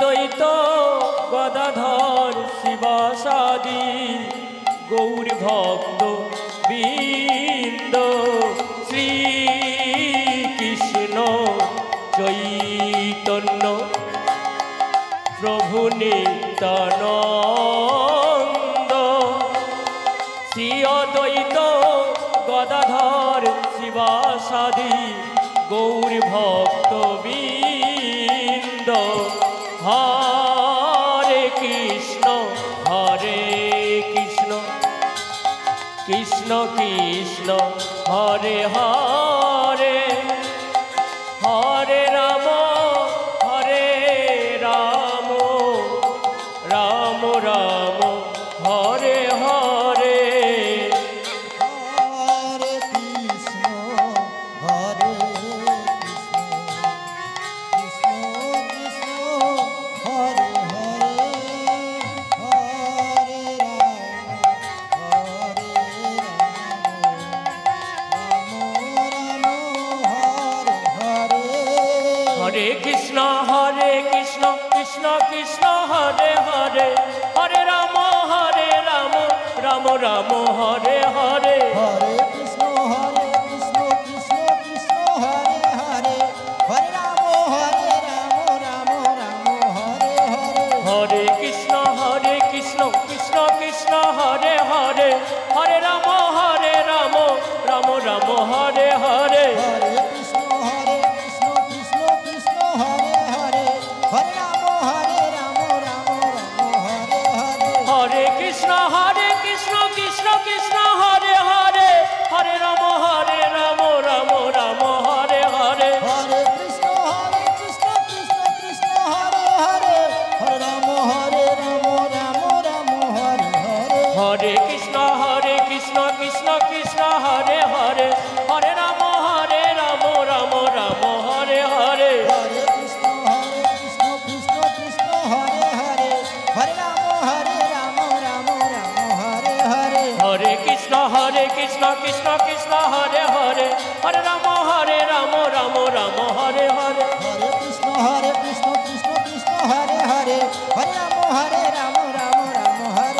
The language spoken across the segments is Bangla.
দ্বৈত গদাধর শিবাসাদি গৌর ভক্ত বৃন্দ শ্রী কৃষ্ণ চৈতন্য প্রভু নিত্যানন্দ শ্রী অদ্বৈত গদাধর শিবাসাদি গৌর ভক্ত বৃন্দ হরে কৃষ্ণ কৃষ্ণ কৃষ্ণ হরে হরে হরে রাম রাম রাম হরে হরে হরে কৃষ্ণ হরে কৃষ্ণ কৃষ্ণ হরে হরে হরে হরে কৃষ্ণ কৃষ্ণ কৃষ্ণ হরে হরে হরে রাম রাম রাম হরে হরে হরে কৃষ্ণ কৃষ্ণ কৃষ্ণ হরে হরে হরে রাম রাম রাম হরে হরে হরে কৃষ্ণ কৃষ্ণ কৃষ্ণ হরে হরে হরে রাম রাম রাম হরে হরে হরে কৃষ্ণ কৃষ্ণ কৃষ্ণ হরে হরে হরে রাম রাম রাম হরে হরে হরে কৃষ্ণ কৃষ্ণ কৃষ্ণ হরে হরে হরে রাম রাম রাম হরে হরে হরে কৃষ্ণ কৃষ্ণ কৃষ্ণ হরে হরে হরে রাম রাম রাম হরে হরে হরে কৃষ্ণ কৃষ্ণ কৃষ্ণ হরে হরে হরে রাম রাম রাম হরে হরে হরে কৃষ্ণ কৃষ্ণ কৃষ্ণ হরে হরে হরে রাম রাম রাম হরে হরে হরে কৃষ্ণ কৃষ্ণ কৃষ্ণ হরে হরে হরে রাম রাম রাম হরে হরে হরে কৃষ্ণ কৃষ্ণ কৃষ্ণ হরে হরে হরে রাম রাম হরে হরে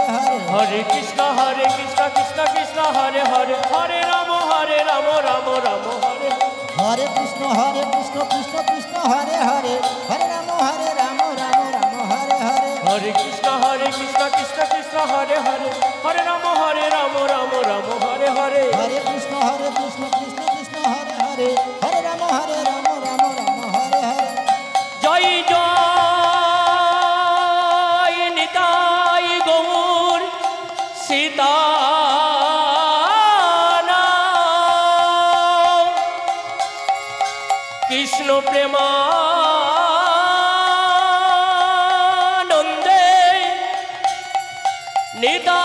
হরে কৃষ্ণ কৃষ্ণ কৃষ্ণ হরে হরে হরে রাম রাম রাম হরে হরে কৃষ্ণ কৃষ্ণ কৃষ্ণ হরে হরে হরে রাম রাম হরে হরে হরে কৃষ্ণ কৃষ্ণ কৃষ্ণ হরে হরে হরে রাম রাম হরে হরে হরে কৃষ্ণ কৃষ্ণ কৃষ্ণ হরে হরে হরে রাম রাম হরে হরে জয় জয় নিতাই গৌর সীতা কৃষ্ণ প্রেমানন্দে নিতাই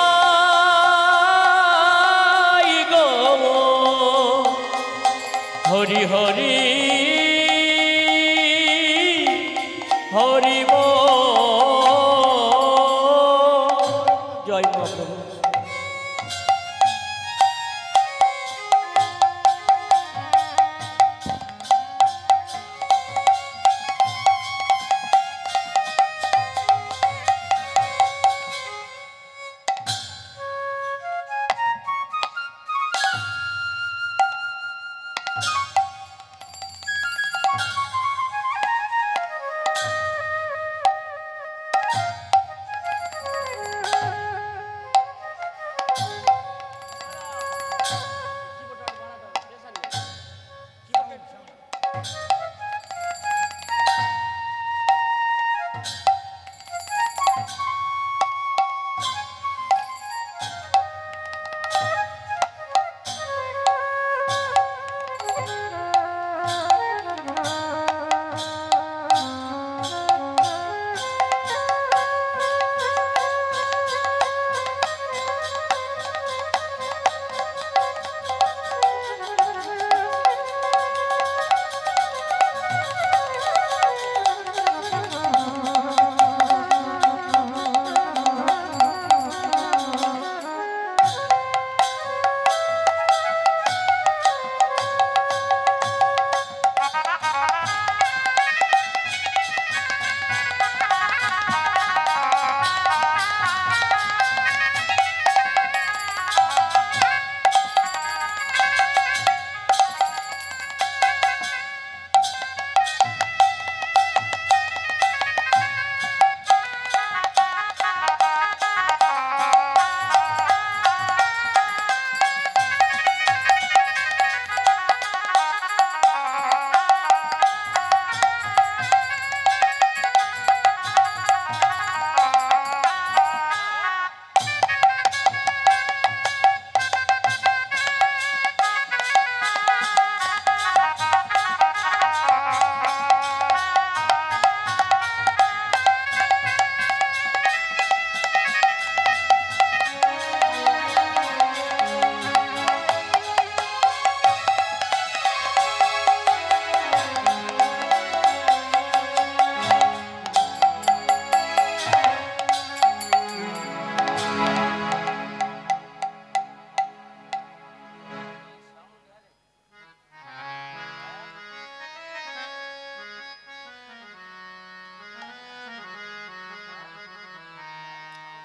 গৌর হরি হরি হরি জয় মহাপ্রভু।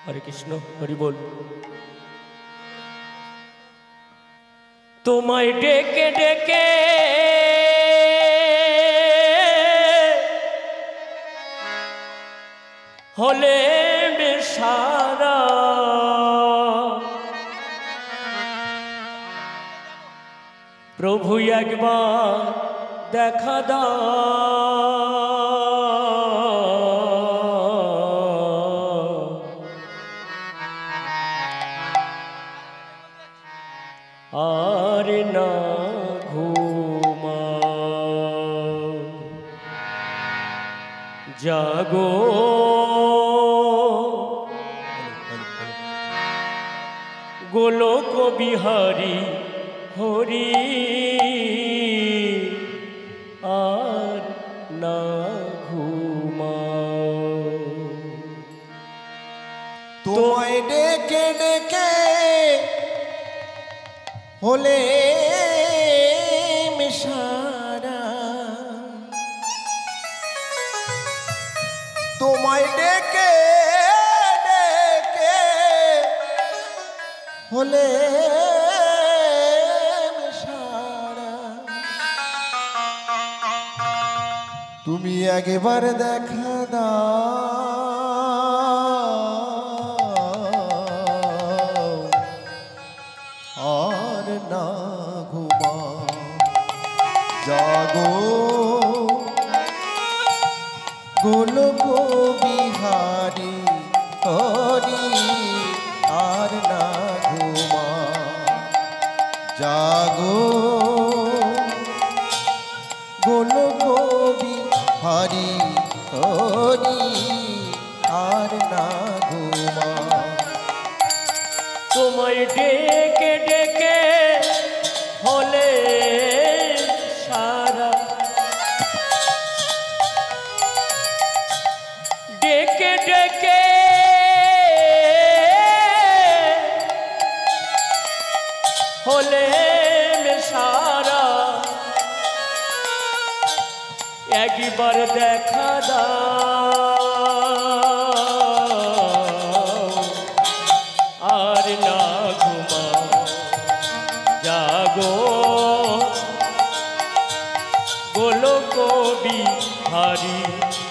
হরে কৃষ্ণ হরি বল। তোমায় ডেকে ডেকে হলে বেসারা, প্রভু একবার দেখা দাও, আর না ঘুমাও, জাগো গোলক বিহারী হরি, আর না ঘুমাও। তোমায় ডেকে ডেকে হলে মিশারা, তোমায় ডেকে ডেকে হলে মিশারা, তুমি একবার দেখা দাও, আর না ঘুমাও, জাগো গোলক বিহারী হরি, আর না ঘুমাও, জাগো গোলক বিহারী হরি, আর না ঘুমাও। তোমায় ডেকে ডেকে হলে সারা, ডেকে ডেকে হলে সারা, একবার দেখা দাও, আর না ঘুমাও, জাগো গোলক বিহারী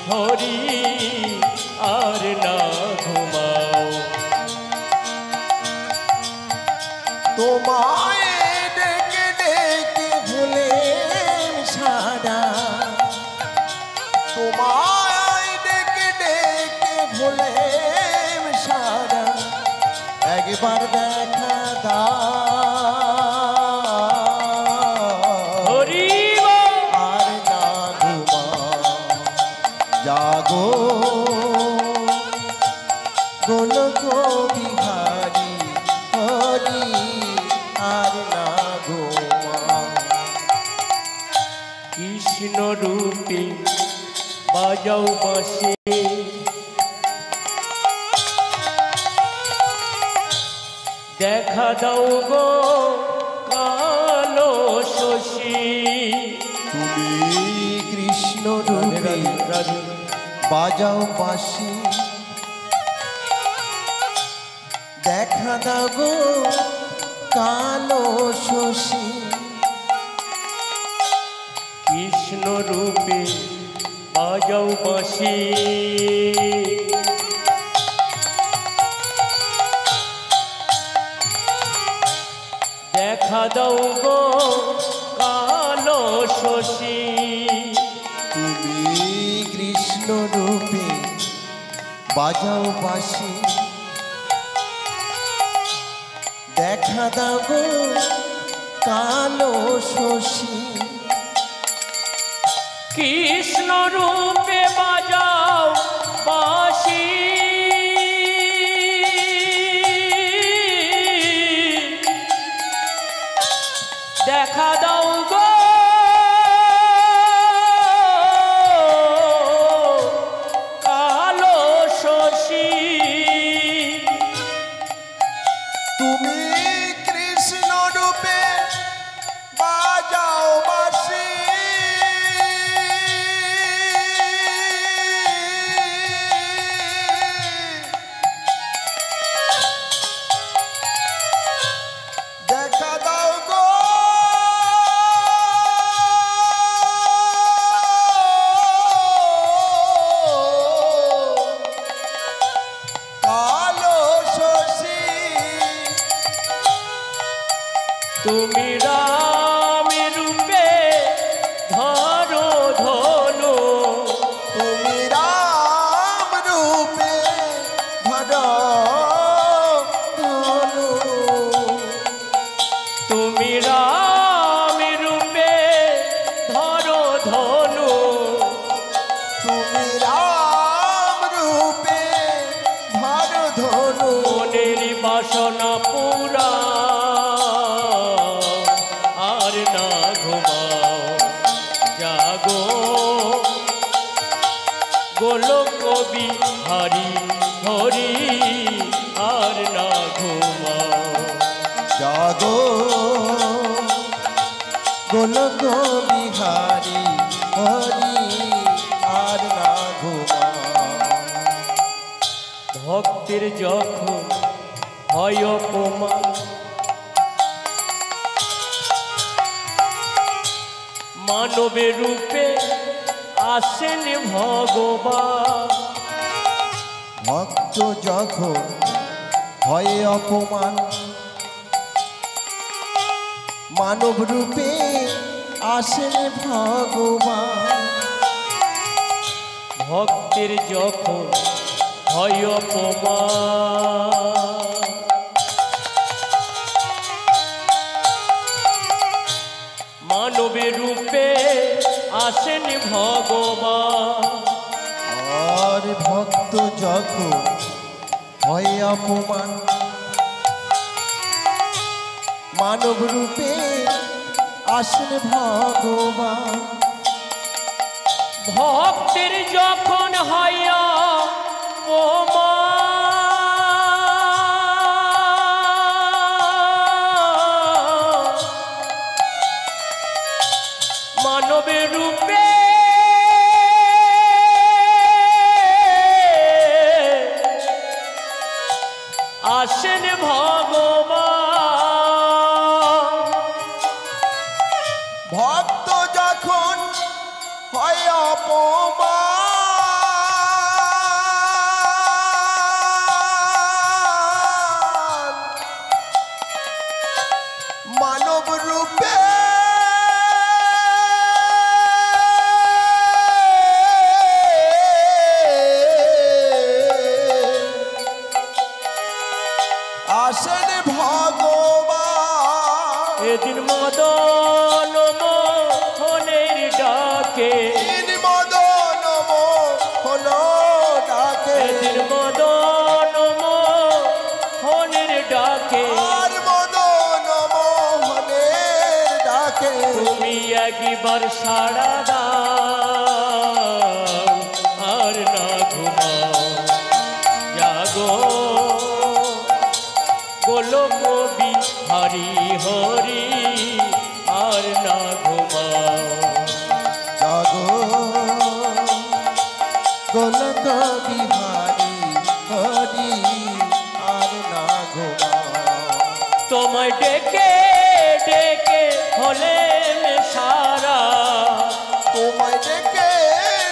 হরি, আর না ঘুমাও। তোমায় ডেকে ডেকে ভুলে সারা, তোমায় ডেকে ডেকে ভুলে সারা, একবার দেখা দাও, হরি আর না ঘুমাও, জাগো গোলক বিহারী হরি, আর না ঘুমাও। কৃষ্ণ রূপে বাজাও বাঁশি, দেখা দাও গো কালো শশী, তুমি কৃষ্ণ রূপে বাজাও বাঁশি, দেখা দাও গো কালো শশী, কৃষ্ণ রূপে বাজাও বাঁশি, দেখা দাও গো কালো শশী, তুমি কৃষ্ণ রূপে বাজাও বাঁশি, দেখা দাও গো কালো শশী, কৃষ্ণ রূপে বাজাও বাঁশি, দেখা দাও গো কালো শশী, তুমি কৃষ্ণ রূপে বাজাও বাঁশি, গোলক বিহারি হরি আর না ঘুমাও। জাগো গোলক বিহারি হরি আর না ঘুমাও। ভক্তের যখন হয় অপমান, মানবের রূপে আসেন ভগবান। ভক্ত যখন হয় অপমান, মানব রূপে আসেন ভগবান। ভক্তের যখন হয় অপমান, মানবের রূপে আসেন ভগবান। আর ভক্ত যখন হয় অপমান, মানব রূপে আসেন ভগবান। ভক্তের যখন হয় অপমান, মানবের রূপে আসেন ভগবান। ভক্ত যখন হয় অপমান, মানব রূপে আসেন ভগবান। এদিন মদন মোহনের ডাকে, মদন মোহন ডাকে, এদিন মদন মোহনের ডাকে, আর মদন মোহনের ডাকে তুমি একবার সাড়া দাও আর না ঘুমাও। জাগো গোলক বিহারি হরি আর না ঘুমাও। জাগো গোলক বিহারি হরি আর না ঘুমাও। তোমায় ডেকে ডেকে হলেন সারা, তোমায় ডেকে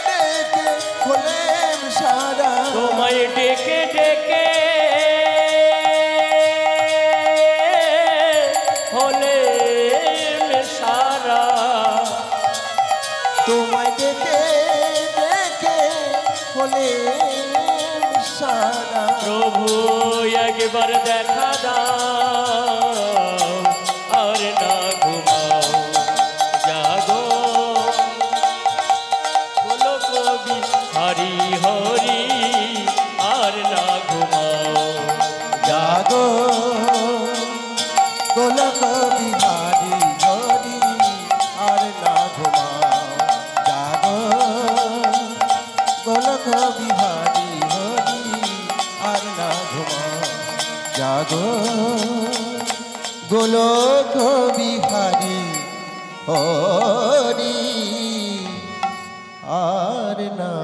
ডেকে হলেম সারা। তোমায় ডেকে ডেকে হলেন সারা। তোমায় ডেকে ডেকে হলেম সারা। প্রভু একবার দেখা দাও আর না ঘুমাও। জাগো গোলক বিহারি হরি আর না ঘুমাও। জাগো গোলক বিহারি হরি আর না ঘুমাও। জাগো গোলক বিহারি হরি আর না ঘুমাও। জাগো গোলক বিহারি হরি আর না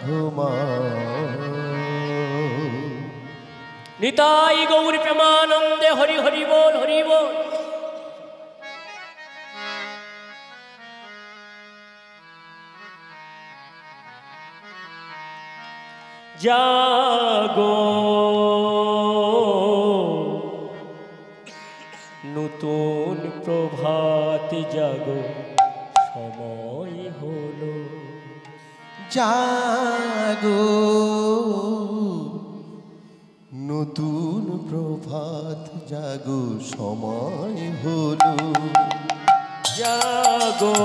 ঘুমাও। নিতাই গৌর প্রেমানন্দে হরি হরি বল হরি বল। জাগো নতুন প্রভাত জাগো সময় হলো। জাগো নতুন প্রভাত জাগো সময় হলো। জাগো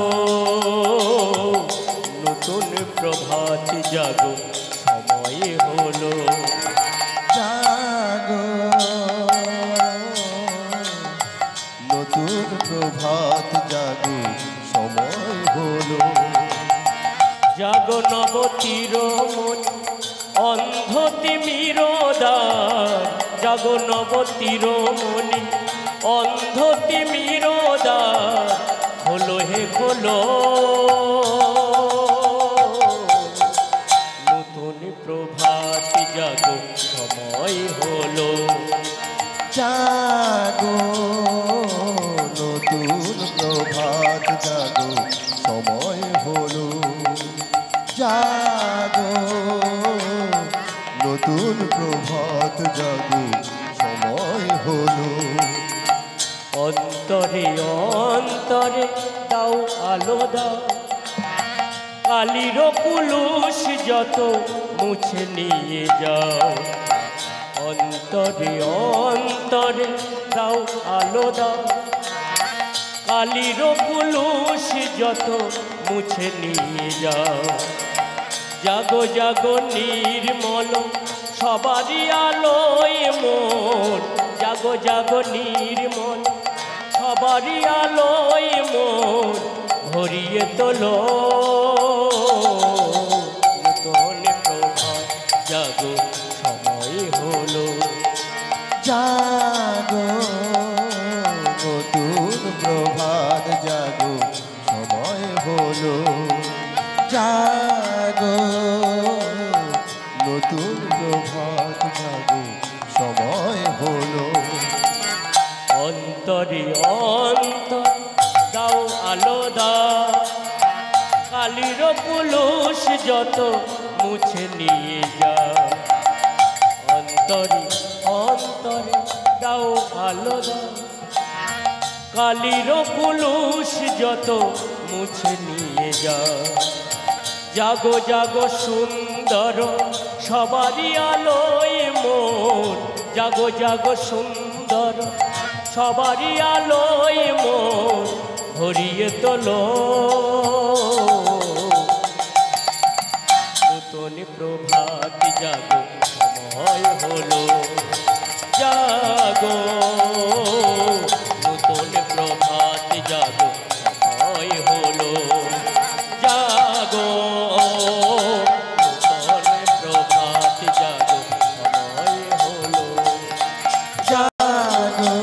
নতুন প্রভাত জাগো সময় হলো। জাগো নতুন প্রভাত জাগো সময় হলো। জাগো জাগো নবতীর মন অন্ধ তিমিরোদার জাগো নবতীর মনি অন্ধ তিমিরোদার খোলো হে খোলো নতুন প্রভাত জাগো সময় হলো জাগো নতুন প্রভাত জাগো সময় হলো জাগো নতুন প্রভাত জাগো সময় হলো অন্তরে অন্তরে দাও আলো দাও কালির কুলুষ যত মুছে নিয়ে যাও অন্তরে অন্তরে দাও আলো দাও কালির কুলুষ যত মুছে নিয়ে যাও জাগো জাগো নির্মল সবারই আলোয় মন জাগো জাগো নির্মল সবারই আলোয় মন ভরিয়ে তোলো নতুন প্রভাত জাগো সময় হলো জাগো নতুন প্রভাত জাগো সময় হলো জাগো নতুন প্রভাত জাগো সময় হলো অন্তরে অন্তর দাও আলো দাও কালির কুলুষ যত মুছে নিয়ে যাও অন্তরে অন্তরে দাও আলো দাও কালির কুলুষ যত মুছে নিয়ে যাও জাগো জাগো সুন্দর সবারই আলোয় মন জাগো জাগো সুন্দর সবারই আলোয় মন ভরিয়ে তোলো নতুন প্রভাত জাগো সময় হলো জাগো নতুন প্রভাত জাগো সময় হলো জাগো নতুন প্রভাত জাগো সময় হলো জাগো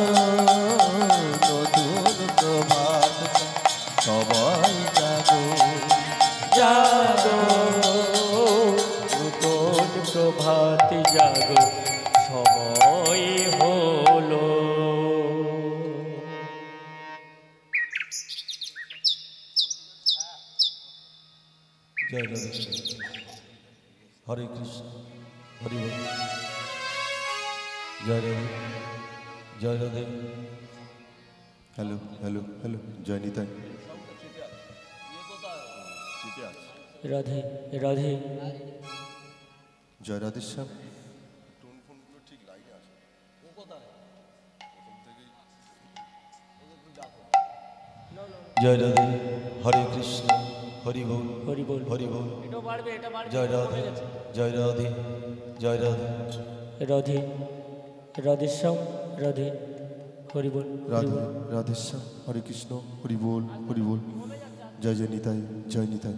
নতুন প্রভাত সবাই জাগো জাগো নতুন প্রভাত জাগো সময় হলো জয় রাধে হরে কৃষ্ণ হরি বল জয় রাধে জয় রাধে হ্যালো হ্যালো হ্যালো জয় নিতাই রাধে রাধে জয় রাধে শ্যাম জয় রাধে হরে কৃষ্ণ হরি বল হরি বল হরি বল এটা বাড়বে জয় রাধে জয় রাধে জয় রাধে রাধে রাধেশ্যাম রাধে হরি বল রাধে রাধে শ্যাম হরে কৃষ্ণ হরি বল হরি বল জয় জয় নিতাই জয় নিতাই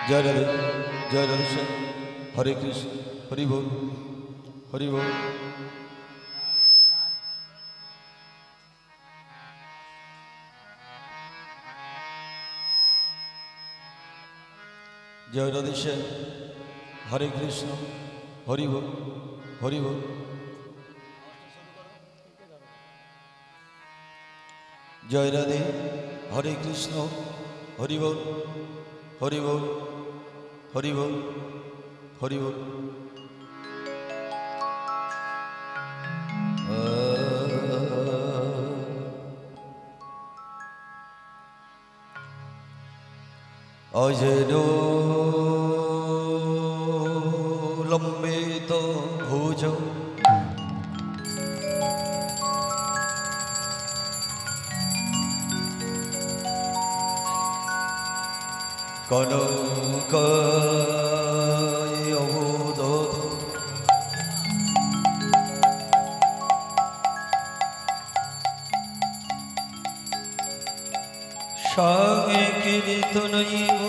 জয় রাধে জয় রাধে শ্যাম হরে কৃষ্ণ হরি বল হরি বল জয় রাধে শ্যাম হরে কৃষ্ণ হরি বল হরি বল জয় রাধে হরে কৃষ্ণ হরি বল হরি বল হরি বল হরি বল। অজেন লম্বিত ভুজ কনক অবুদত সামে কীর্তনৈব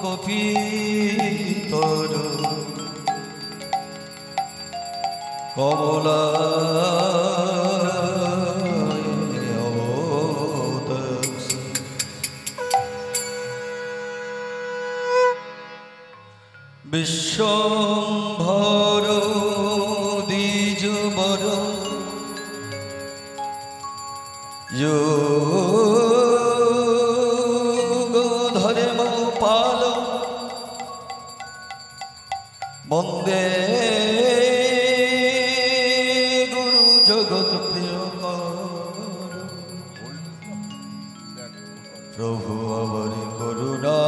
কপিতর কমলা বিশ্বম্ভর দ্বিজবর যোগধর্ম পাল বন্দে গুরু জগৎ প্রিয় প্রভু আমার করুণা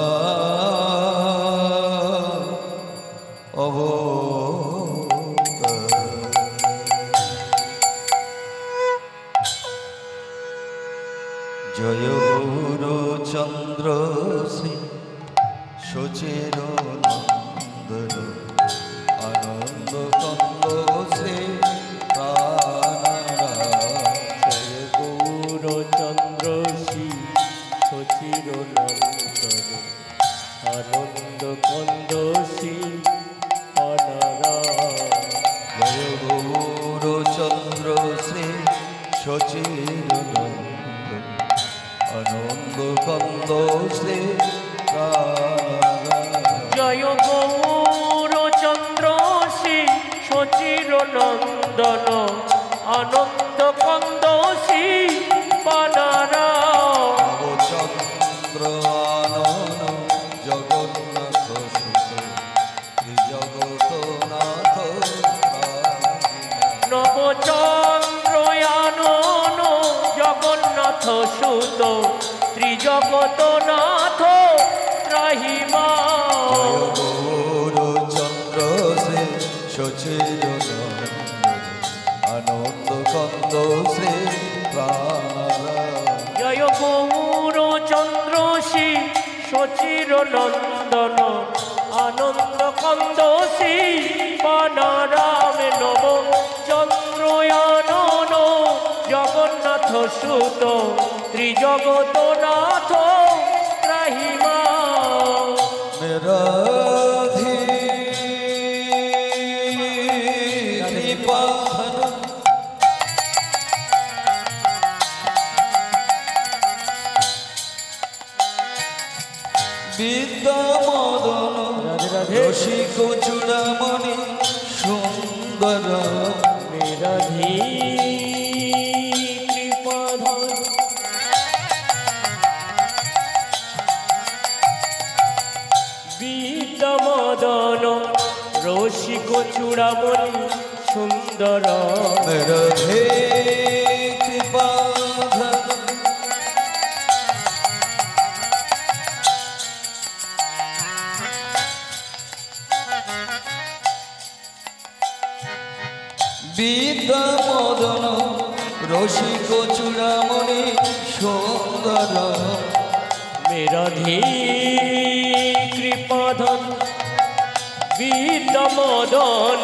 জয় গৌরচন্দ্র শ্রী সচির নন্দন আনন্দ কন্দ শ্রী জয় গৌরচন্দ্র শ্রী সচির নন্দন আনন্দ কন্দ শ্রী জয় গৌরচন্দ্র শ্রী সচির নন্দন আনন্দ কন্দ শ্রী জয় গৌরচন্দ্র শ্রী সচির নন্দন আনন্দ কন্দ শ্রী পানারা চন্দ্র আনন জগন্নাথ সুত জগতনাথ নবচন্দ্রয়ানন জগন্নাথ সুত ত্রিজগতনাথ ত্রাহিমা গৌরচন্দ্র শ্রী সচির আনন্দ কন্দ শ্রী জয় গৌরচন্দ্র শ্রী সচির নন্দন আনন্দ কন্দ শ্রী পানারাম নব চন্দ্রয়ানন জগন্নাথ সুত ত্রিজগতনাথ ত্রাহিমা মেরা বিদ্যামদন রসিক চূড়ামণি সুন্দর মেরাধি কৃপাধর বিদ্যামদন রসিক চূড়ামণি সুন্দর মেরাধি কৃপাধর বিদ্যামদন রসিক চূড়ামণি সুন্দর মেরাধি কৃপাধন বিদ্যামদন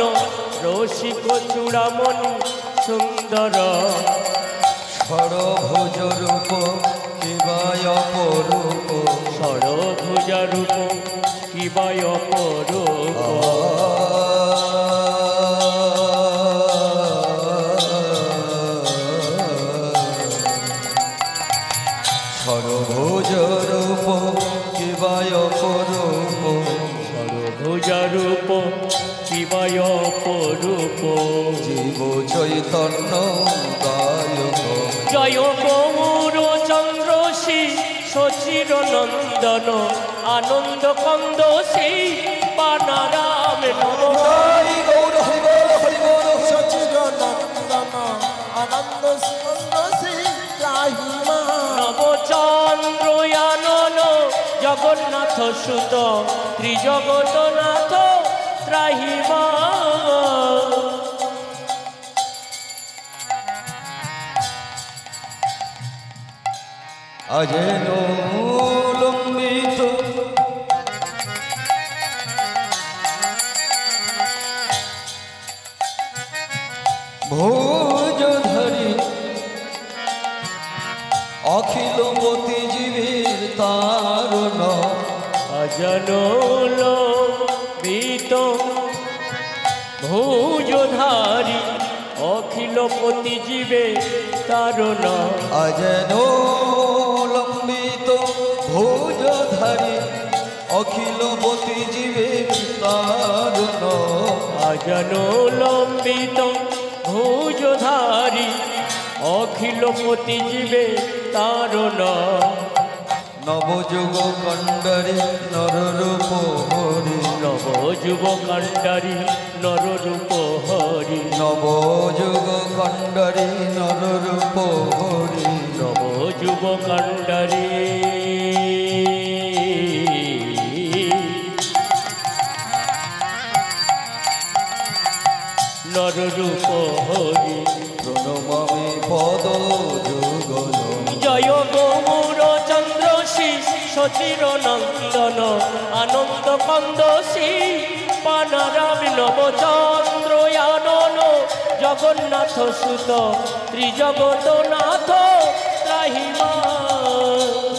রসিক চূড়ামণি সুন্দর ষড়ভুজ রূপ কিবায় অপরূপ ষড়ভুজ রূপ কিবায় অপরূপ ষড়ভুজ রূপ কিবায় অপরূপ ষড়ভুজ রূপ কিবায় অপরূপ জীব চৈতন্য দায়ক জয় গৌরচন্দ্র শ্রী সচির নন্দন আনন্দ কন্দ শ্রী পানারাম স্কন্দ শ্রী ত্রাহিমা নবচন্দ্রয়ানন জগন্নাথ সুত ত্রিজগতনাথ ত্রাহিমা अजेन लंबित भुजधरी अखिल मति जीवीर तारुण अजन लंबित भुजधारी अखिल पति जीवे तारुण अजेन लंबित भुजधरी अखिल मति जीवीर तारुण अजन लंबित भुजधारी अखिल पति जीवे तारुण नवजुग कंडरी नररूप हरि नवजुग कंडरी नररूप हरि नवजुग कंडरी नररूप हरि नवजुग कंडरी नररूप हरि प्रणमामि पद जुगल जय गौर चंद्र श्री सचिर नंदन आनंद कंद श्री पानाराम नवचंद्रयानन जगन्नाथ सुत त्रिजगतनाथ त्राहिमा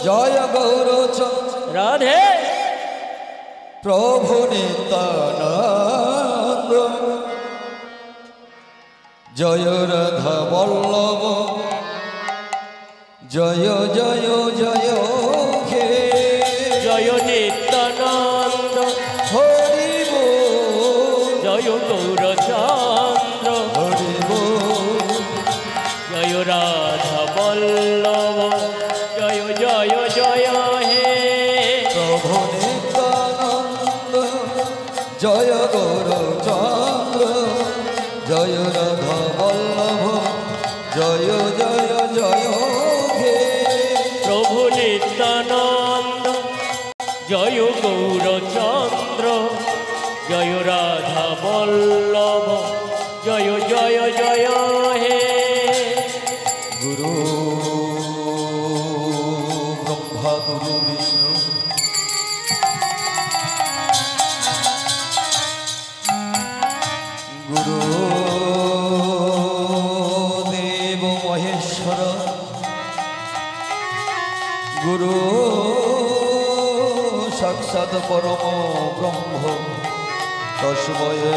जय गौर चंद्र राधे प्रभु नित्यानंद जय राधा वल्लभ जय जय जय हे जय नित्यानंद हरि बोल जय गौरचंद्र हरि बोल जय राधा वल्लभ जय जय जय हे प्रभु नित्यानंद जय गौर चंद्र जय राधा वल्लभ जय जय जय हे प्रभु नित्यानंद जय गौरचंद्र जय राधा वल्लभ जय जय जय हे गुरु ब्रह्मा गुरु विष्णु गुरु देव महेश्वर गुरु साक्षात् परम ब्रह्म तस्मै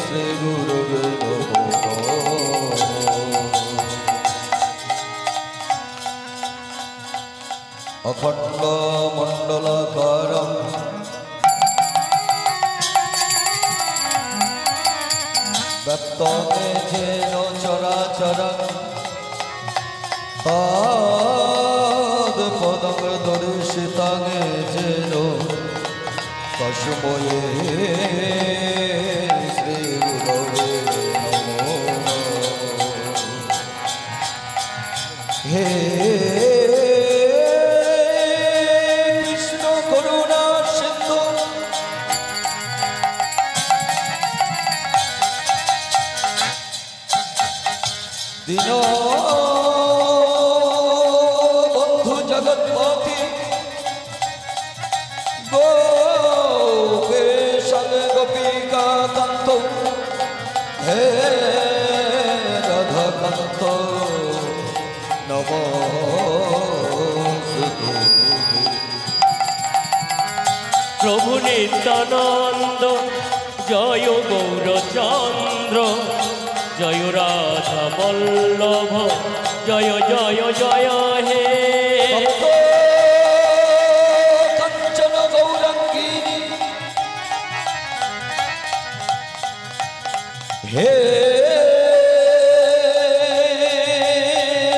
श्री गुरुवे नमः अखंड मंडलाकारं व्यक्तमे येन चराचरं तत्पदं दर्शितं येन तस्मै श्री गुरवे नमः हे कृष्ण करुणा सिंधु दीन बंधु जगत्पति गोपेश गोपिका कांत हे राधा कांत नमोस्तुते प्रभु नित्यानंद जय गौरचंद्र जय राधा वल्लभ जय जय जय हे कंचन गौरंगिनी हे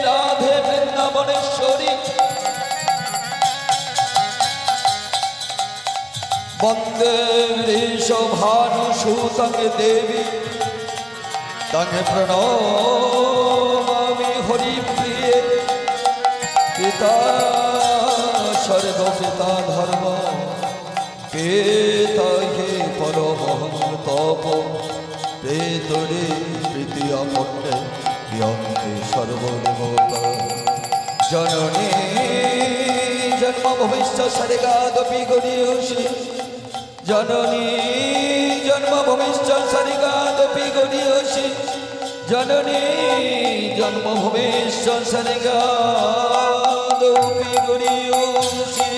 राधे वृंदावनेश्वरी वंदे वृषभानुसुतं देवी তাকে প্রণমামি হরিপ্রিয়ে পিতা স্বর্গ পিতা ধর্ম পিতা হে পরমহং তপ প্রেতরে প্রীতিয়া মন্ডে প্রিয়ন্তে সর্বদেবতা জননী জন্ম ভবিষ্য সরেগাদপি গরিয়সি জননী জন্ম ভবিষ্য সরেগাদপি গরিয়সি জননী জন্ম ভবিষ্য সরেগাদপি গরিয়সি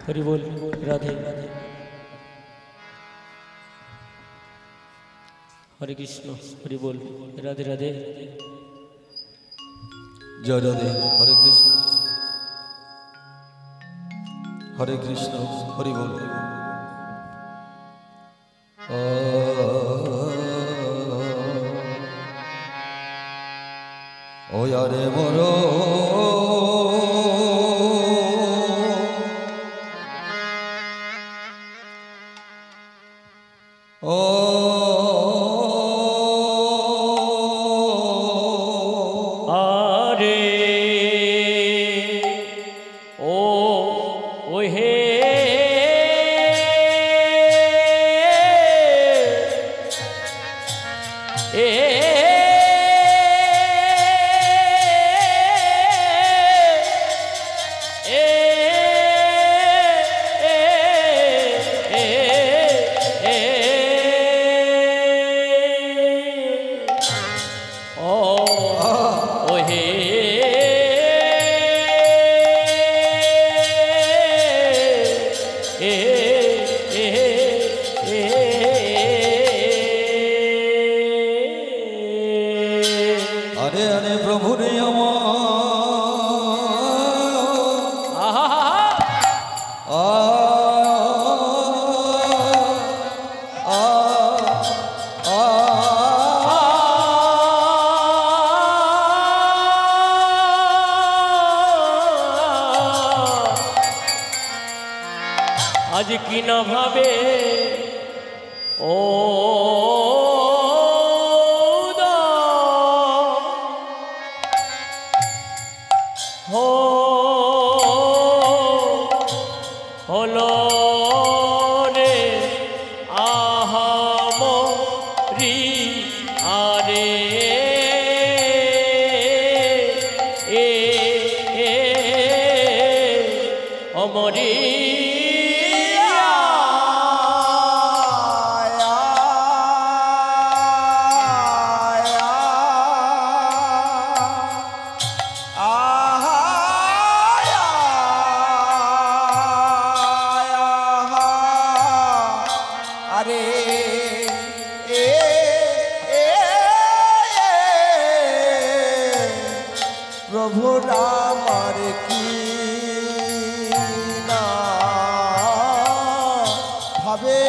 हरि बोल राधे राधे हरे कृष्ण हरि बोल राधे राधे जय राधे हरे कृष्ण हरि बोल ओ यारे मोरो आज की न भावे ओ हो হলো রে আহামরি আরে এ অমরি আহা আমার কি না ভাবে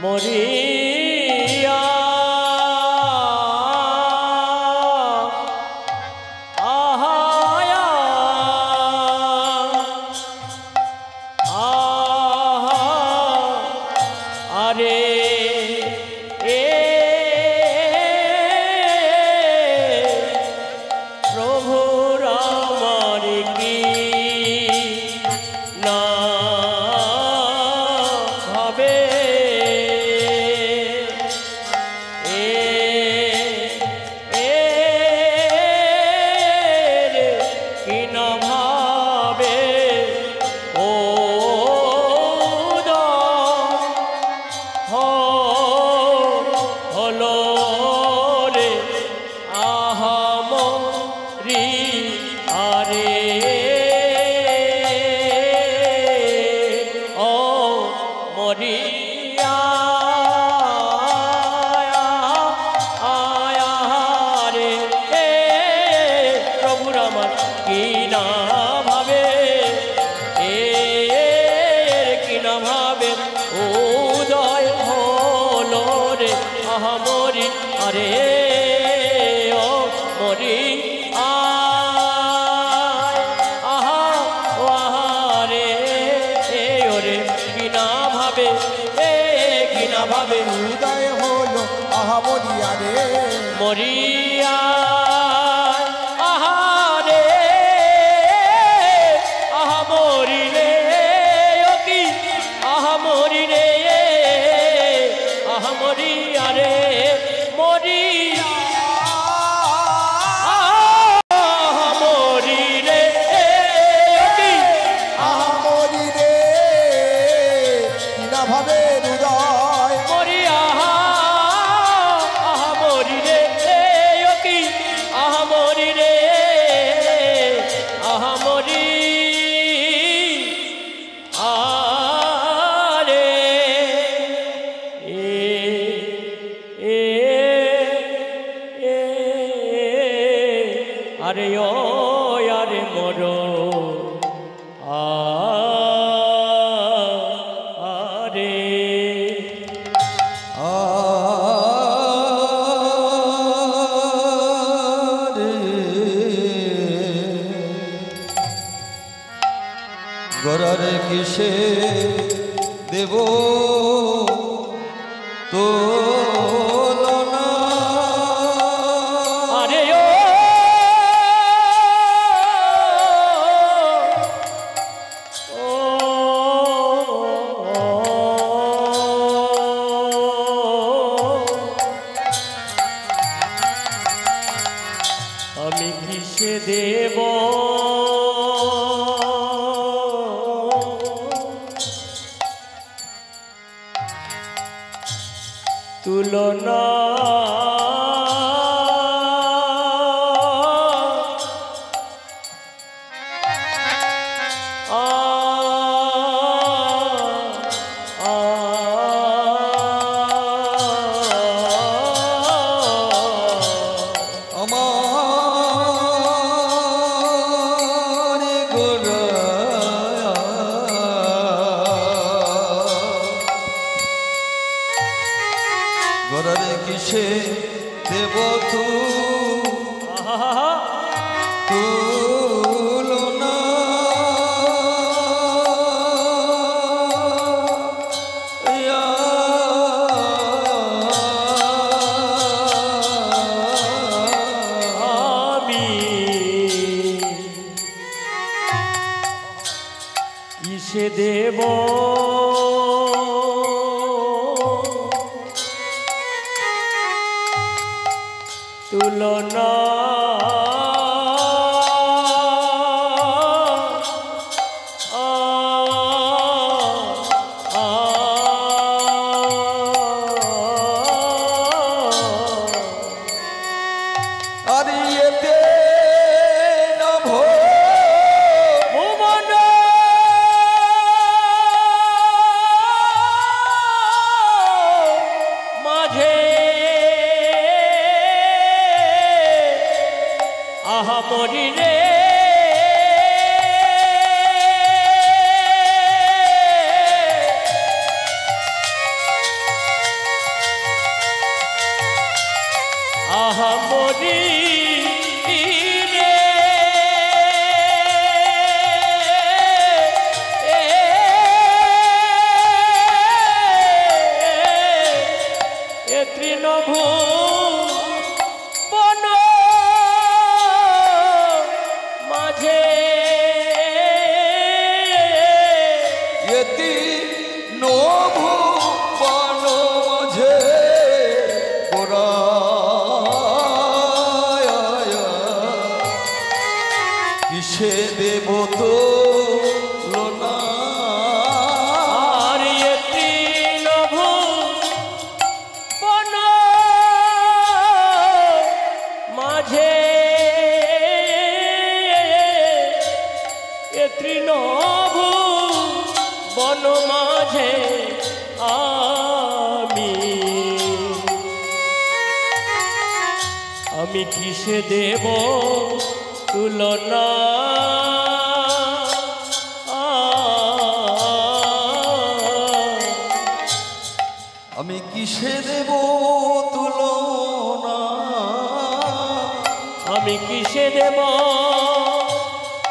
মরিয়া আহায়া আহা আরে এ প্রভুর আমার কি না ভাবে মরি আরে ও মরি আহা ও আহারে এ ওরে কিনা ভাবে উদয় হলো আহা মরিয়া রে মরিয়া আহারে আহা মরি রে ও কি আহা মরি রে আহা মরিয়া রে মরিয়া আহা মরি রে ও কি আহা মরি রে কিনা ভাবে হৃদয় মরিয়া আহা মরি রে ও কি আহা মরি রে আহা মরি আরে আরে ও আরে মরো আরে গরারে কিসে দেব তো আরে ও আমি কিসে দেব তুলনা আমার গরারে কিসে দেব তুলনা আমি কিসে দেব তুলনা আর এতে নভ ভুবন মাঝে আহা মরি রে আহা মরি রে এ তৃণভূ বন মাঝে এতি নভু বন মাঝে কিসে দেব তো লোনা আর এ তৃণভূ বন মাঝে এ তৃণভূ বন মাঝে আমি কিসে দেব তুলনা আমি কিসে দেব তুলনা আমি কিসে দেব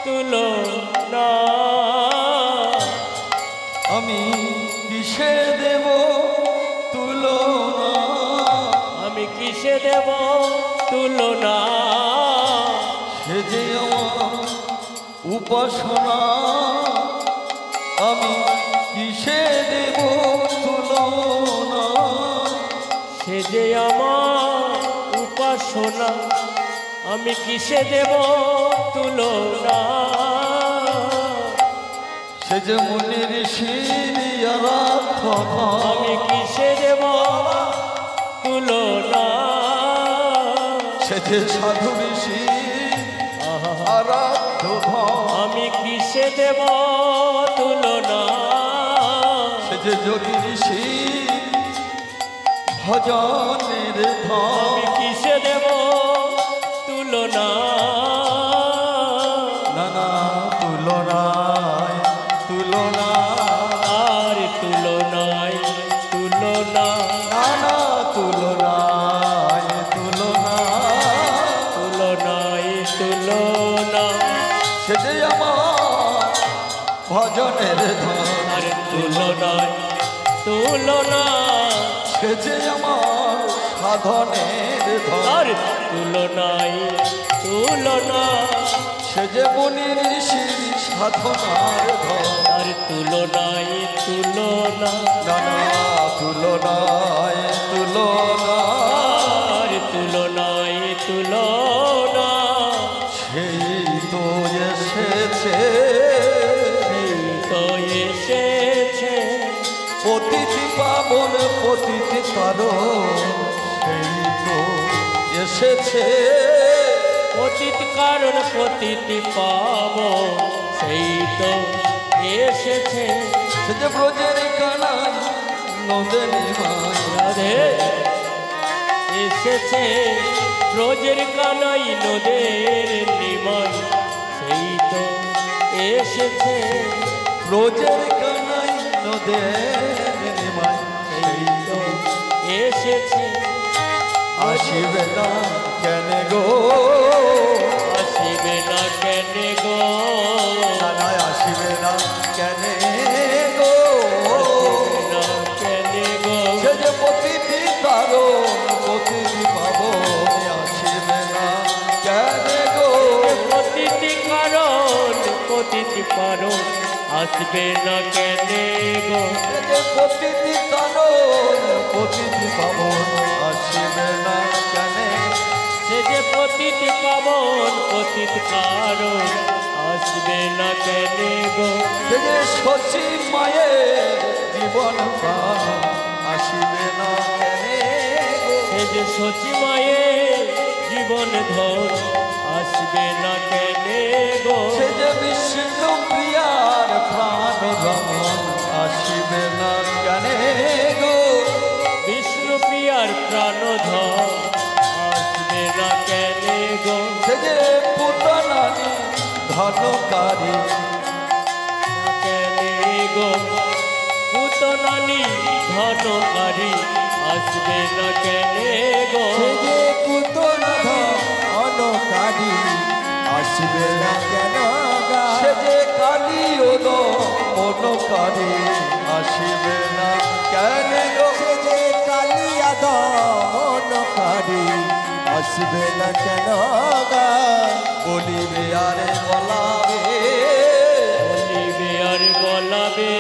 তুলনা আমি কিসে দেব তুলনা আমি কিসে দেব তুলনা সে যে আমার উপাসনা আমি কিসে দেব তুলনা সে যে আমার উপাসনা আমি কিসে দেব তুলনা সে যে মুনি ঋষির আরাধনা আমি কিসে দেব তুলনা সে যে সাধু ঋষি আরাধনা আমি কিসে দেব তুলনা সে যে যোগী ঋষি ভজনের ধাম আমি কিসে দেব তুলনা নানা তুলনায় তুলনা আর তুলনায় তুলনা নানা তুলনায় তুলনা তুলনায় তুলনা সে যে আমার ভজনের ধাম আর তুলনায় তুলনা সে যে আমার সাধনের ধাম আর তুলনায় তুলনা সে যে মুনি ঋষির সাধনার ধাম আর তুলনায় তুলনা নানা তুলনায় তুলনা আর তুলনায় তুলনা সেই তো এসেছে এই তো এসেছে পতিতি পাবন পতিতি কারণ সেই তো এসেছে পতিত কারণ পতিতি পাব সেই তো এসেছে সে যে ব্রজের কানাই নন্দিনী মাই রাধে এসেছে ব্রজের কানাই নদের নিমাই সেই তো এসেছে ব্রজের কানাই নন্দিনী মাই সেই তো এসেছে আসিবে না কেন গো আসিবে না কেন গো নানা আসিবে না কেন গো না কেন গো সে যে প্রতিটি কারণ প্রতিটি পাবন আসিবে না কেন গো প্রতিটি কারণ প্রতিটি কারণ আসবে না কেন গো সে যে প্রতিটি কারণ প্রতিটি পাবন আসিবে না কেন সে যে প্রতিটি পাবন প্রতিটি কারণ আসবে না কেন গো সে যে শচী মায়ের জীবন প্রাণ আসিবে না কেন গো সে যে সচি মায়ের জীবন ধর আসবে না কেনে গো সে যে বিষ্ণু প্রিয়ার প্রাণ রমন আসিবে না কেনে গো বিষ্ণু প্রিয়ার প্রাণ ধর আসবে না কেনে গো সে যে পুতনানি ধনকারী কেনে গো পুতনানি ধনকারী আসবে না কেনে গো সে যে পুতনা ধনকারী আসবে না কেন গা সে যে কালী মনকারী আসিবে না কেনে গো সে যে কালিয়া দমনকারী আসবে না কেন গা বলিবে আরে বলাবে বলিবে আর বলাবে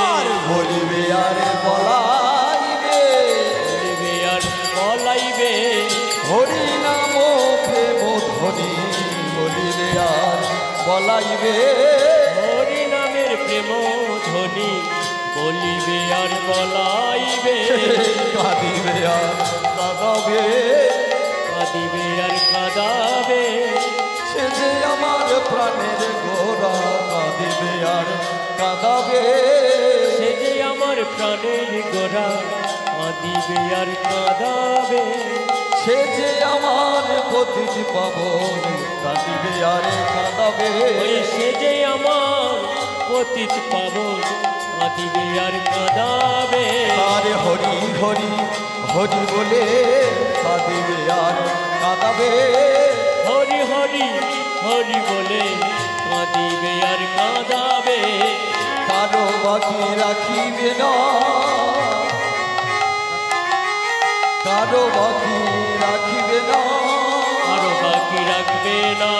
আর বলিবে আরে বলাইবে বলিবে আর বলাইবে হরি নাম প্রেম ধ্বনি বলিবে আর বলাইবে হরি নামের প্রেম ধ্বনি বলিবে আর বলাইবে কাঁদিবে আর কাঁদাবে কাঁদিবে আর কাঁদাবে সে যে আমার প্রাণের গোরা কাঁদিবে আর কাঁদাবে সে যে আমার প্রাণের গোরা কাঁদিবে আর কাঁদাবে সে যে আমার পতিত পাবন কাঁদিবে আর কাঁদাবে ওই সে যে আমার পতিত পাবন কাঁদিবে আর কাঁদাবে আরে হরি হরি হরি বলে কাঁদিবে আর কাঁদাবে হরি হরি হরি বলে কাঁদিবে আর কাঁদাবে কারো বাকি রাখিবে না কারো বাকি রাখিবে না আরো বাকি রাখবে না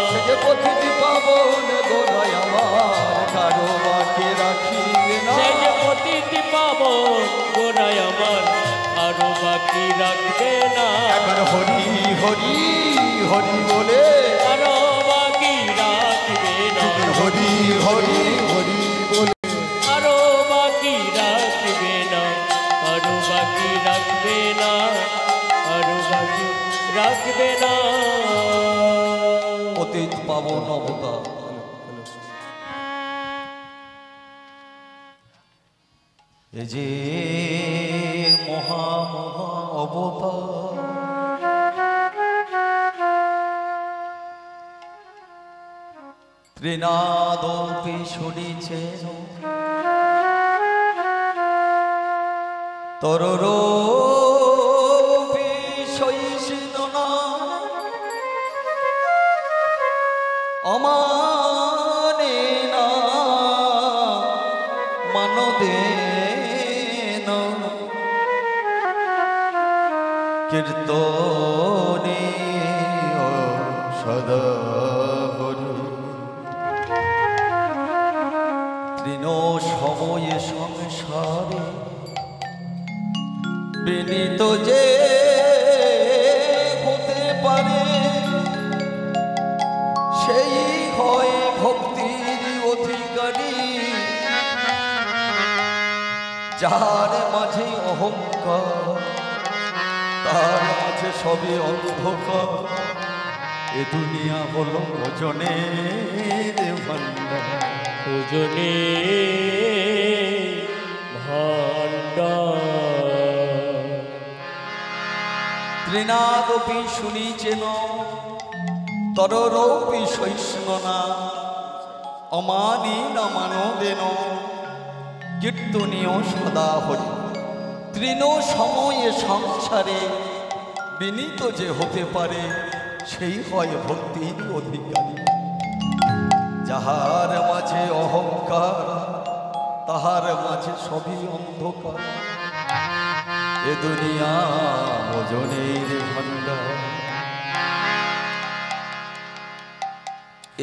সে যে পতিত পাবন গোরায় আমার কারো বাকি রাখিবে না সে যে পতিত পাবন গোড়ায় আমার আরো বাকি রাখবে না একবার হরি হরি হরি বলে আরো বাকি রাখবে না হরি হরি হরি বলে আরো বাকি রাখবে না আরো বাকি রাখবে না আরো বাকি রাখবে না পতিত পাবন অবতার এ যে মহা মহা অবতার ত্রিনাদপি শুনিছে তররূপি সহিষ্ণুনা অমানে না মানদেন কীর্তনে সদা হরি তৃণ সময়ে সংসারে বিনীত যে হতে পারে সেই হয় ভক্তির অধিকারী যার মাঝে অহংকার তার মাঝে সবই অন্ধকার এ দুনিয়া হলো ওজনের ভান্ডার দুজনে ভান্ডার ত্রিনাদপি শুনিছেন তররৌপি সহিষ্ণুনা অমানি না মানদেন কীর্তনীয় সদা হরি তৃণ সময়ে সংসারে বিনীত যে হতে পারে সেই হয় ভক্তির অধিকারী যাহার মাঝে অহংকার তাহার মাঝে সবই অন্ধকার এ দুনিয়া ওজনের ভান্ডার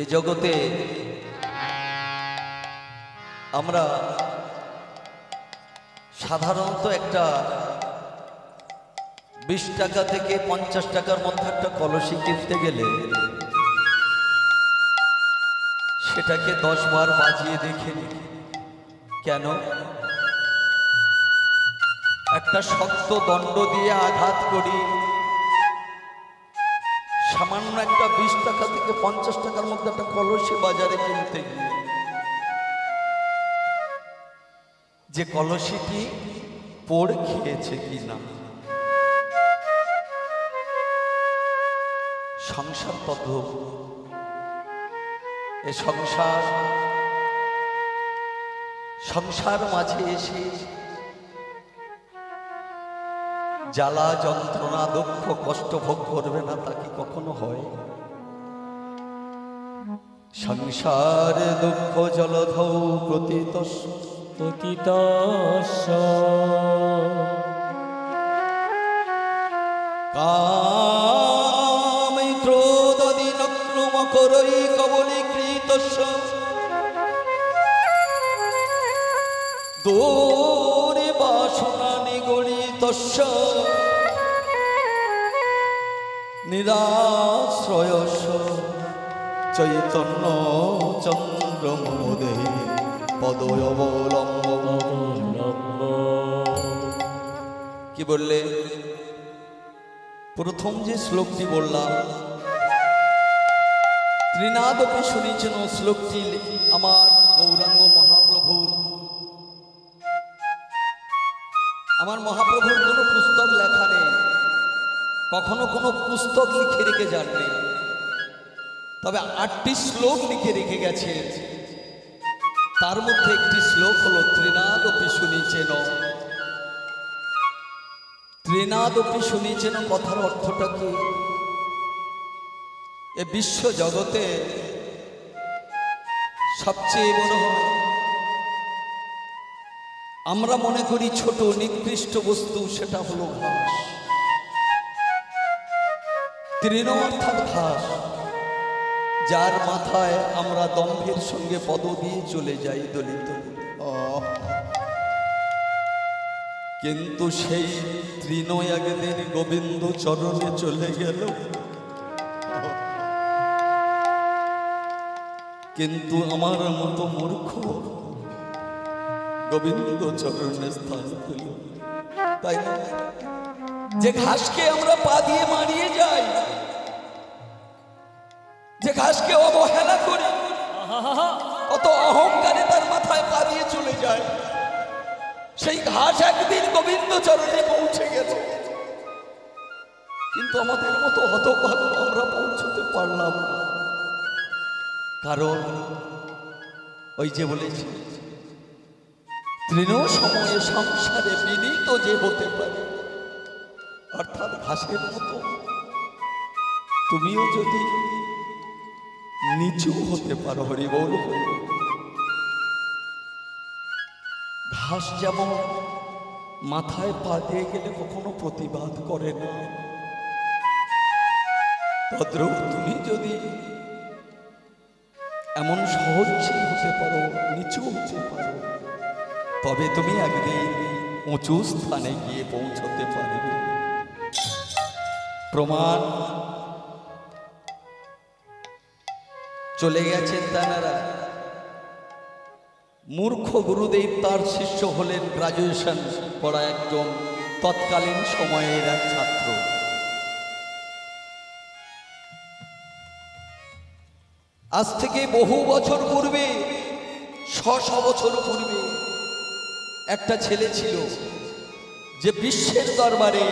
এ জগতে আমরা সাধারণত একটা 20 টাকা থেকে 50 টাকার মধ্যে একটা কলসি কিনতে গেলে সেটাকে 10 বার বাজিয়ে দেখে নি কেন একটা শক্ত দণ্ড দিয়ে আঘাত করি সামান্য একটা 20 টাকা থেকে 50 টাকার মধ্যে একটা কলসি বাজারে কিনতে গিয়ে যে কলসিটি পোড় খেয়েছে কিনা, সংসার তদ্রূপ। এ সংসার মাঝে এসে জ্বালা যন্ত্রণা দুঃখ কষ্ট ভোগ করবে না, তা কি কখনো হয়? সংসার দুঃখ জলধৌ প্রতীতস্য পতিতস্য কামৈ ক্রোধদি নক্রমকরৈ কবলীকৃতস্য দূরে বাসনা নিগলিতস্য নিরাশ্রয়স্য চৈতন্য চন্দ্রমোদে পদয়বলম্ব। কি বললে? প্রথম যে শ্লোকটি বললাম, ত্রিনাদপি শুনেছেন, শ্লোকটি আমার গৌরাঙ্গ মহাপ্রভুর, আমার মহাপ্রভুর কোনো পুস্তক লেখা নেই, কখনো কোনো পুস্তক লিখে রেখে যাননি, তবে 8টি শ্লোক লিখে রেখে গেছে। তার মধ্যে একটি শ্লোক হলো ত্রিনাদপি শুনেছেন। ত্রিনাদপি শুনেছেন কথার অর্থটা কি? এ বিশ্ব জগতে সবচেয়ে বড় হয়, আমরা মনে করি ছোট নিকৃষ্ট বস্তু, সেটা হলো ঘাস। তৃণ অর্থাৎ ঘাস, যার মাথায় আমরা দম্ভের সঙ্গে পদ দিয়ে চলে যাই দলিত। কিন্তু সেই তৃণ একদিন গোবিন্দ চরণে চলে গেল, কিন্তু আমার মতো মূর্খ গোবিন্দ চরণে স্থান পেল। তাই না? যে ঘাসকে আমরা পা দিয়ে মারিয়ে যাই, যে ঘাসকে অবহেলা করি, কত অহংকারে তার মাথায় পা দিয়ে চলে যায়, সেই ঘাস একদিন গোবিন্দ চরণে পৌঁছে গেল, কিন্তু আমাদের মতো হতভাগ্য আমরা পৌঁছতে পারলাম না। কারণ ওই যে বলেছি, তৃণ সময়ে সংসারে বিনীত যে হতে পারে, অর্থাৎ ঘাসের মতো তুমিও যদি নিচু হতে পারো, হরি বল। ঘাস যেমন মাথায় পা দিয়ে গেলে কখনো প্রতিবাদ করে না, তদ্রূপ তুমি যদি এমন সহজেই হতে পারো, নিচু হতে পারো, তবে তুমি একদিন উঁচু স্থানে গিয়ে পৌঁছতে পারবে। প্রমাণ চলে গেছেন তাঁরা। মূর্খ গুরুদেব তার শিষ্য হলেন গ্রাজুয়েশন পড়া একজন তৎকালীন সময়ের এক ছাত্র। আজ থেকে বহু বছর পূর্বে, 600 বছর পূর্বে একটা ছেলে ছিল যে বিশ্বের দরবারে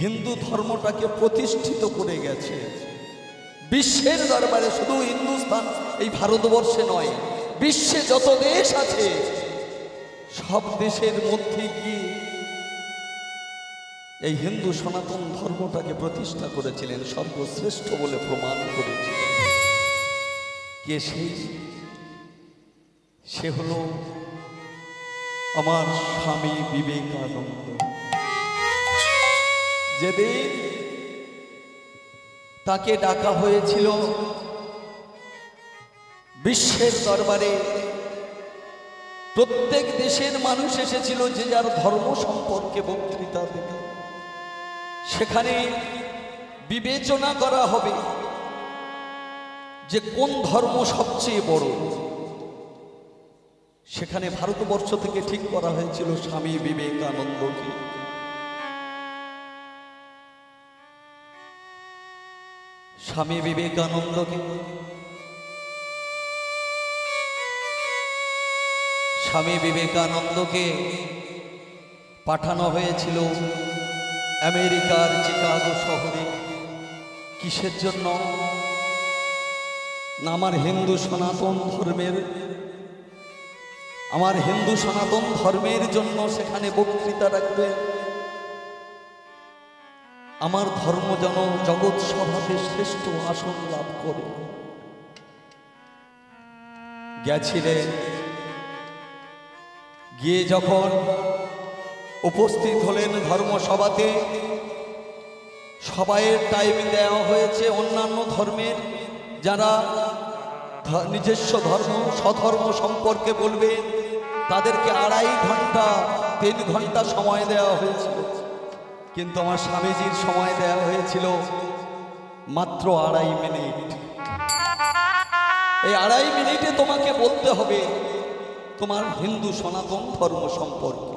হিন্দু ধর্মটাকে প্রতিষ্ঠিত করে গেছে। বিশ্বের দরবারে, শুধু হিন্দুস্তান এই ভারতবর্ষে নয়, বিশ্বে যত দেশ আছে সব দেশের মধ্যে গিয়ে এই হিন্দু সনাতন ধর্মটাকে প্রতিষ্ঠা করেছিলেন, সর্বশ্রেষ্ঠ বলে প্রমাণ করেছিলেন। কে সেই? সে হলো আমার স্বামী বিবেকানন্দ। যেদিন তাকে ডাকা হয়েছিল বিশ্বের দরবারে, প্রত্যেক দেশের মানুষ এসেছিল যে যার ধর্ম সম্পর্কে বক্তৃতা দেবে। সেখানে বিবেচনা করা হবে যে কোন ধর্ম সবচেয়ে বড়। সেখানে ভারতবর্ষ থেকে ঠিক করা হয়েছিল স্বামী বিবেকানন্দকে। স্বামী বিবেকানন্দকে পাঠানো হয়েছিল আমেরিকার চিকাগো শহরে। কিসের জন্য? না আমার হিন্দু সনাতন ধর্মের জন্য সেখানে বক্তৃতা রাখবে। আমার ধর্ম যেন জগৎ সভাতে শ্রেষ্ঠ আসন লাভ করে। গেছিলেন, গিয়ে যখন উপস্থিত হলেন ধর্মসভাতে, সবাইয়ের টাইম দেওয়া হয়েছে। অন্যান্য ধর্মের যারা নিজস্ব ধর্ম স্বধর্ম সম্পর্কে বলবে তাদেরকে 2.5 ঘন্টা 3 ঘন্টা সময় দেওয়া হয়েছিল, কিন্তু আমার স্বামীজির সময় দেওয়া হয়েছিল মাত্র 2.5 মিনিট। এই 2.5 মিনিটে তোমাকে বলতে হবে তোমার হিন্দু সনাতন ধর্ম সম্পর্কে।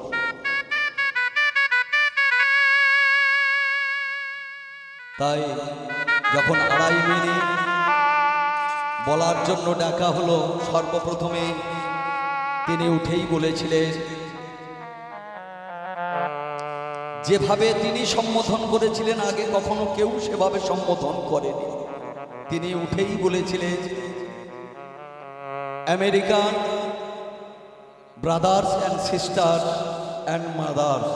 তাই যখন 2.5 মিনিট বলার জন্য ডাকা হলো, সর্বপ্রথমে তিনি উঠেই বলেছিলেন, যেভাবে তিনি সম্বোধন করেছিলেন আগে কখনো কেউ সেভাবে সম্বোধন করেনি। তিনি উঠেই বলেছিলেন, American brothers and sisters and mother's,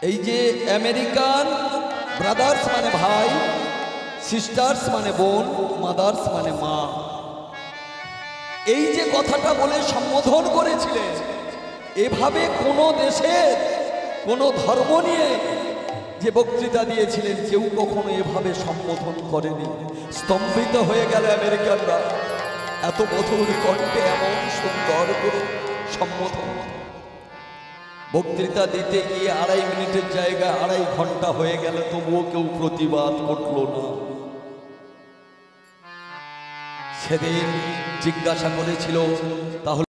এই যে আমেরিকান ব্রাদার্স মানে ভাই, সিস্টার্স মানে বোন, মাদার্স মানে মা, এই যে কথাটা বলে সম্বোধন করেছিলেন, এভাবে কোনো দেশের কোনো ধর্ম নিয়ে যে বক্তৃতা দিয়েছিলেন কেউ কখনো এভাবে সম্বোধন করেনি। স্তম্ভিত হয়ে গেল আমেরিকানরা, এত মধুর কণ্ঠে এমন সুন্দর করে সম্বোধন। বক্তৃতা দিতে গিয়ে 2.5 মিনিটের জায়গায় 2.5 ঘন্টা হয়ে গেল, তবুও কেউ প্রতিবাদ করল না। সেদিন জিজ্ঞাসা করেছিল, তাহলে